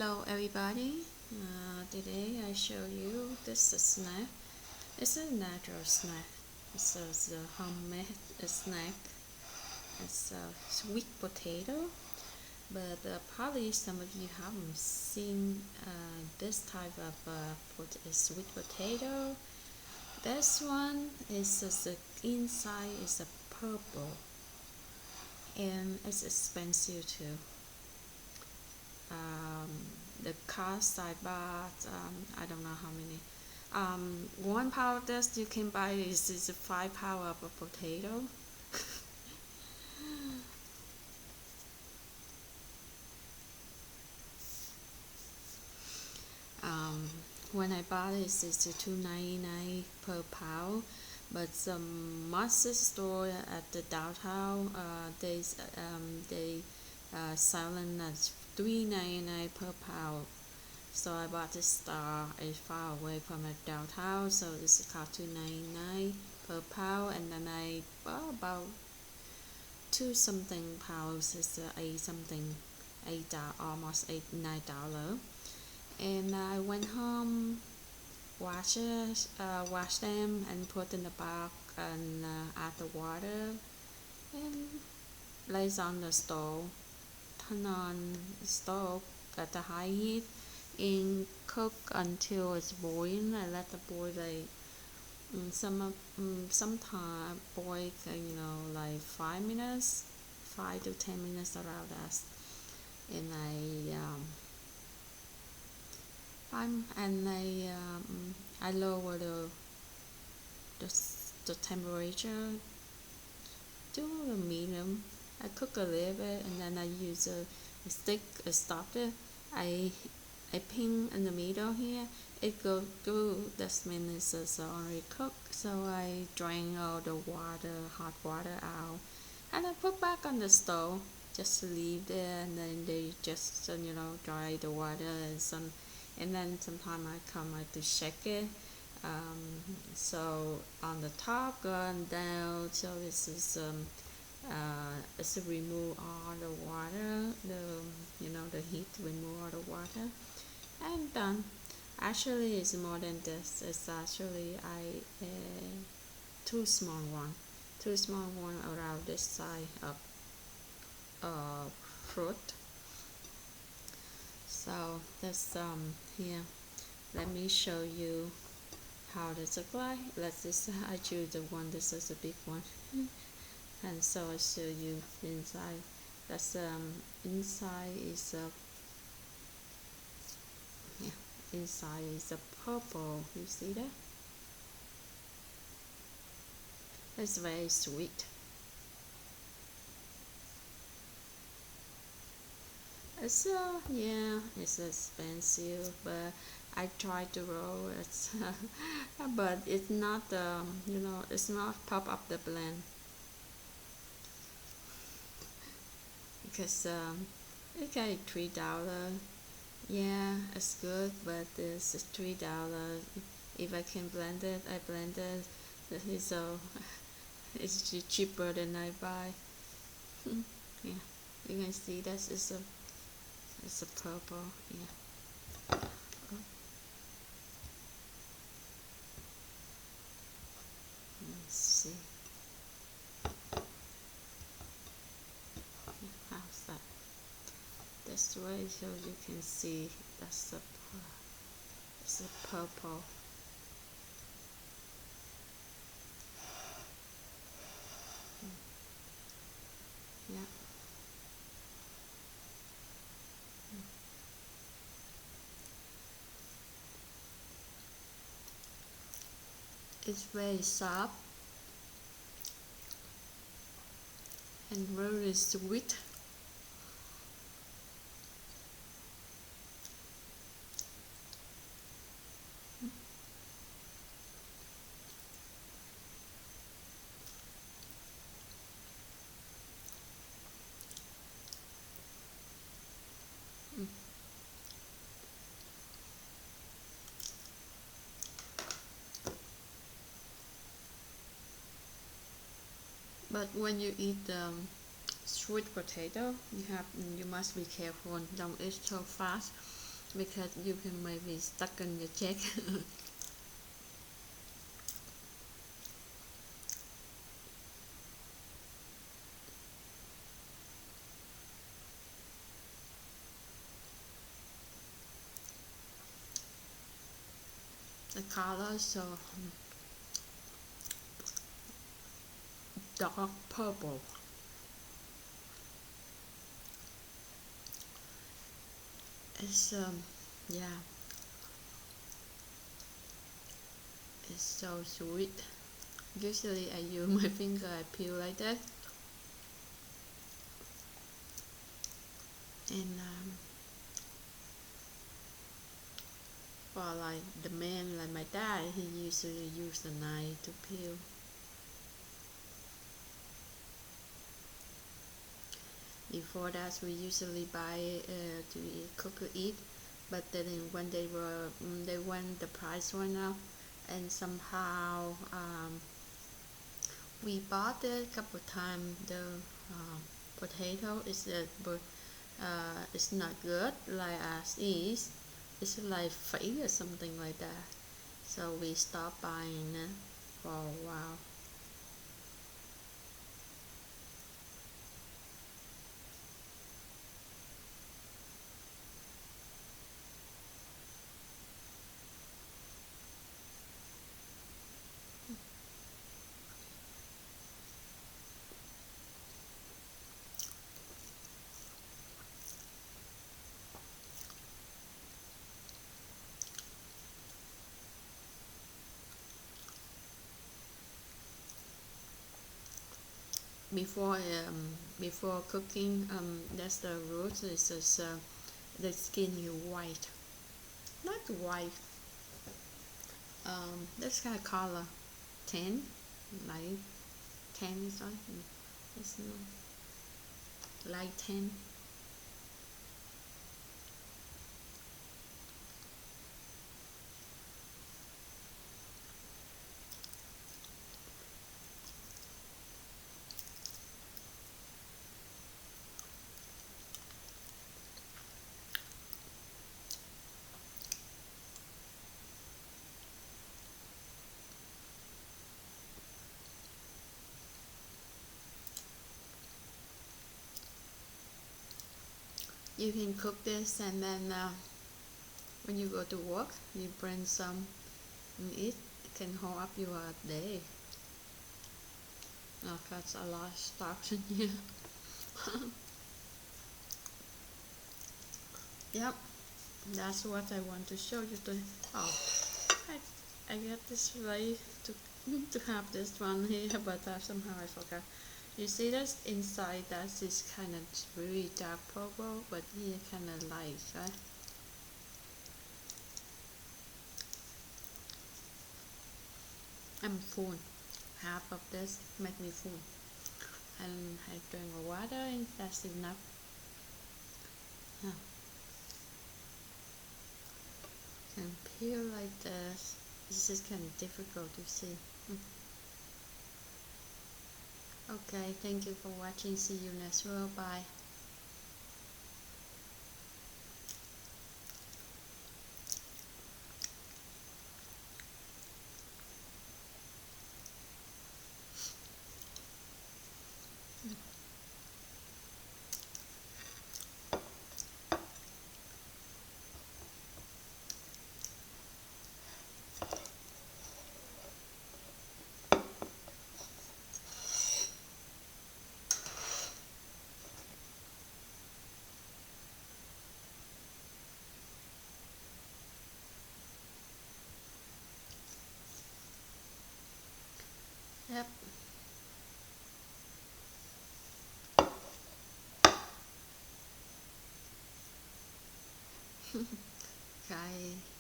Hello everybody, today I show you this snack. It's a natural snack. It's a homemade snack. It's a sweet potato, but probably some of you haven't seen this type of sweet potato. This one is the inside is a purple, and it's expensive too. The cost I bought, I don't know how many. 1 pound of this you can buy is 5 pound of a potato. When I bought it, it's $2.99 per pound. But some monster store at the downtown, they selling at $3.99 per pound. So I bought this star. It's far away from the downtown, so this is cost $2.99 per pound, and then I bought about 2 something pounds. It's 8 something, almost $9. And I went home, wash them, and put in the box, and add the water, and place on the stove. Turn on the stove at the high heat and cook until it's boiling. I let it boil like sometime boil like 5 minutes, 5 to 10 minutes around that, and I lower the, the temperature to the medium. I cook a little bit, and then I use a stick, a stopper. I pin in the middle here. It goes through. That means it's already cooked. So I drain all the water, hot water out, and I put back on the stove. Just leave there, and then they just dry the water and then sometimes I come to shake it. So on the top going down, so this is it's remove all the water, the heat, remove all the water, and done. Actually, it's more than this. It's actually two small one around this side of fruit. So this here, let me show you how this look like. I choose the one. This is a big one. And so I show you inside. That's inside is a inside is a purple. You see that? It's very sweet. It's it's expensive, but I tried to roll it, but it's not it's not pop up the blend. Because it got $3. Yeah, it's good, but this is $3. If I can blend it, I blend it. So it's cheaper than I buy. Yeah, you can see this is it's a purple. Yeah. Let's see. How's that? This way, so you can see that's it's a purple. Yeah. It's very soft and very sweet. But when you eat sweet potato, you must be careful. Don't eat so fast, because you can maybe stuck in your cheek. The color is so dark purple. It's yeah, it's so sweet. Usually I use my finger, I peel like that, and for like the man like my dad, he usually use the knife to peel. Before that, we usually buy to cook or eat, but then when they went the price went up, and somehow we bought it a couple of times. The potato is but it's not good like as is. It's like fake or something like that. So we stopped buying it for a while. Before before cooking, that's the rules. Is just the skin you white, not white. This kind of color, tan, light tan is on. It's not light tan. You can cook this and then when you go to work, you bring some and eat. It can hold up your day. Oh, that's a lot of stuff in here. Yep, that's what I want to show you today. Oh, I get this ready to have this one here, but somehow I forgot. You see this inside, that is kind of very dark purple, but here kind of light, right? I'm full. Half of this make me full. And I drink water and that's enough. Yeah. Can peel like this. This is kind of difficult to see. Okay, thank you for watching. See you next video. Bye. Yep. Okay.